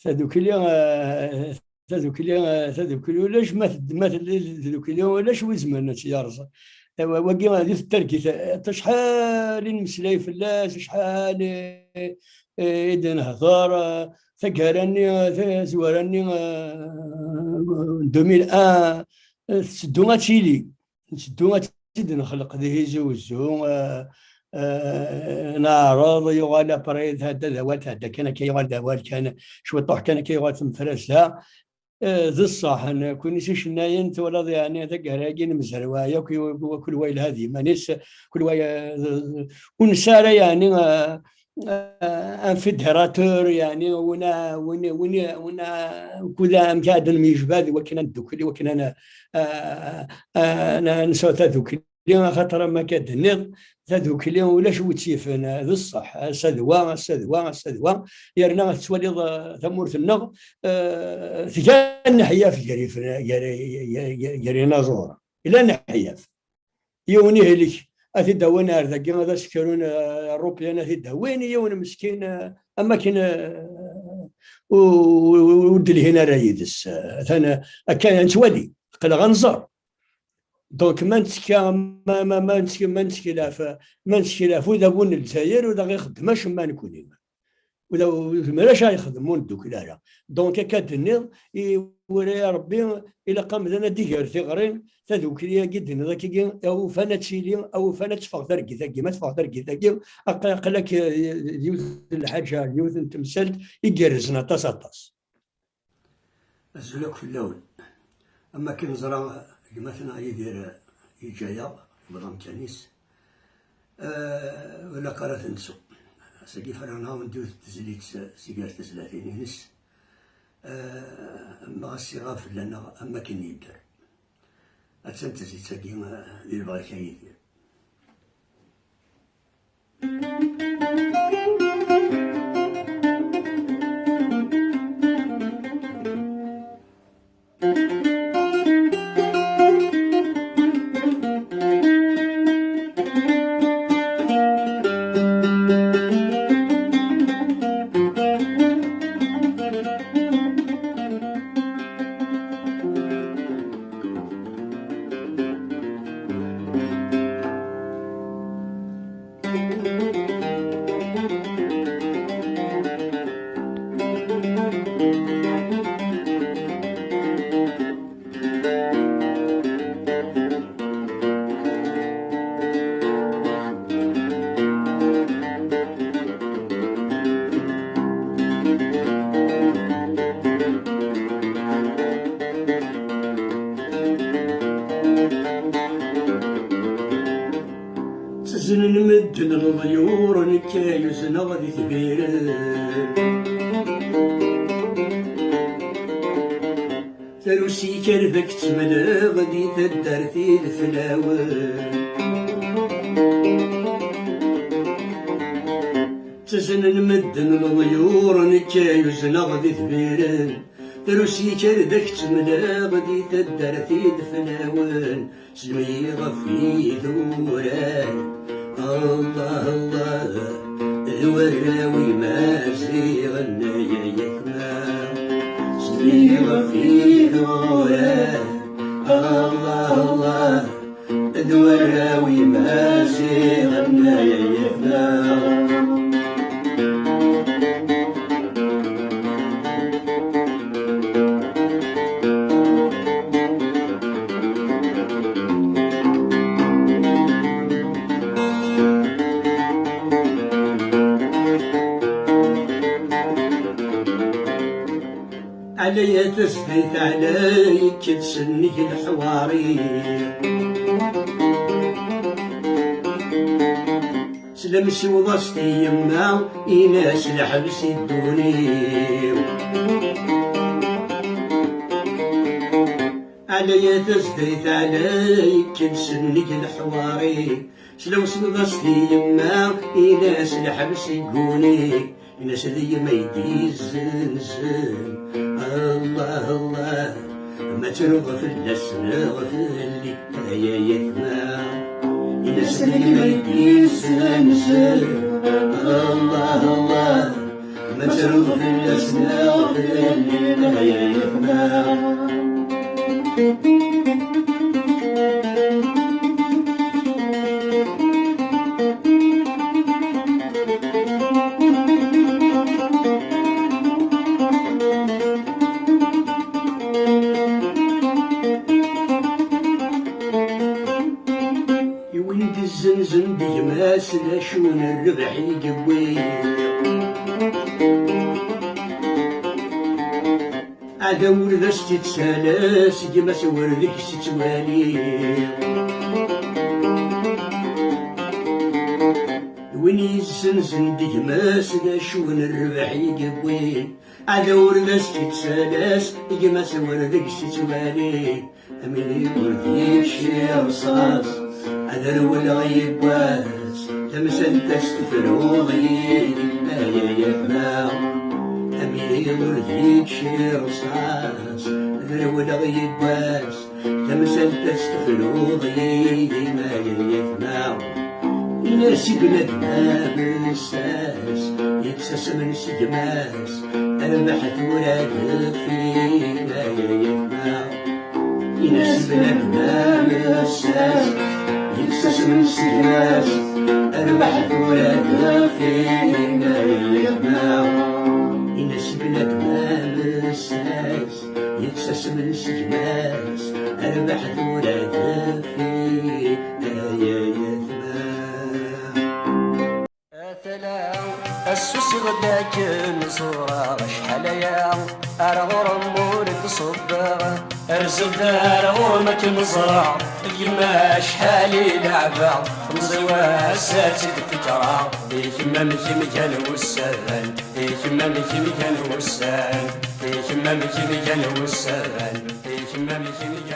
هذوك اللي هذوك ولاش هذوك اللي ولاش وزمان تيارز وكي غادي في التركي شحال نمسلاي فلاس شحال إذا نهضر ثقهرني زوارني 2001 تسدو غاتشيلي تسدو غاتشيلي نخلق ذي زوزو نعرض يغال بريد هذا ذوات هذا كان كيغال ذوات كان شو طوح كان كيغال مفرسها ذي الصح انا كون نسيش ناين ولا يعني هذاك راجين مزروايا وكل ويل هذه مانيس كل ويل ونسارة يعني ان فيدراتور يعني ونا كذا مكاد الميجباد وكنا ندوكلي وكنا انا نسوت ذوك اللي خاطر ما كاد هذوك اللي ولاش وتيفنا ذي الصح سدوا يرنا تسولي ثمورة النغ ثجان نحياف يرينا زورا إلى نحياف يوني هلك أثي دوانا أرذاقين هذا سكرون الروبيان أثي دويني يون مسكين أما كان ودي هنا رايدس ثانا كان نتولي قال غنزر دونك ما نتكا ما نتكلاف وذا بون الجزائر وذا غير خدماش ما نكونين وذا مالاش يخدمون دوك لا دونك كادنيض يوري ربي الى قام لنا ديغير ثغرين تذوك ليا قد ذاك او فانا تشيلي او فانا تفغ ثرقي ثاقي ما تفغ ثرقي ثاقي قالك يوث الحاجه يوث تمثلت يجرزنا طاس السلوك في اللون اما كي نزرع مثلا يدير يجايا بضم كنيس ولا قرات نسو ساقي فرنا وندوز تزليت سيجار تزلاتين ينس اما الصغاف لنا اما كي يدير اتسنتزي ساقي اللي بغا يدير نمدن الضيور نكايوس نغذي ثبيرن ثروسي كربك تملا غدي تدرتي الفلاون تزن نمدن الضيور نكايوس نغذي ثبيرن ثروسي كربك تملا غدي تدرتي الفلاون سمي غفي ذوراي الله الله الوراوي ما زيغنا يكنا صغيرة في ذوراه الله الله الوراوي ما زيغنا يكنا عليا تسديت عليك تسني الحواري سلمسي وضستي يما إناس الحبس الدوني عليا تسديت عليك تسني الحواري سلمسي وضستي يما إناس الحبس الدوني الناس اللي ما يديز زنزن الله الله ما تنغف الناس نغف اللي هيا يثنى الناس اللي ما يديز زنزن الله الله ما ترض في الأسنان في الليل يا يفنى. وين الزنزن بيماس لشون الربح يقوي عدا ورداش تتسالاس يماس وردك تتوالي وين الزنزن بيماس لشون الربح يقوي عدا ورداش تتسالاس يماس وردك تتوالي أميني ورديك شي رصاص هذا الأول غيباس تمثل تستفلوضي يا يفنى أميني ورديك شي رصاص هذا الأول غيباس تمثل تستفلوضي ما يفنى. يناسي بلادنا بالساس يكسس من سجماس البحث ولاد فينا يا يفنى. يناسي بلادنا بالساس يكسس من سجماس البحث ولاد فينا يا يفنى. يناسي بلادنا بالساس يكسس من سجماس البحث ولاد فينا يا يفنى. السوس غداك مزورة شحال يا أرغر مولك صبا أرزق دار غرمك مزرع اليما شحال لعبة مزوا ساتي الفكرة يكما مكي مكان وسان يكما مكي مكان وسان يكما مكي مكان وسان يكما مكي مكان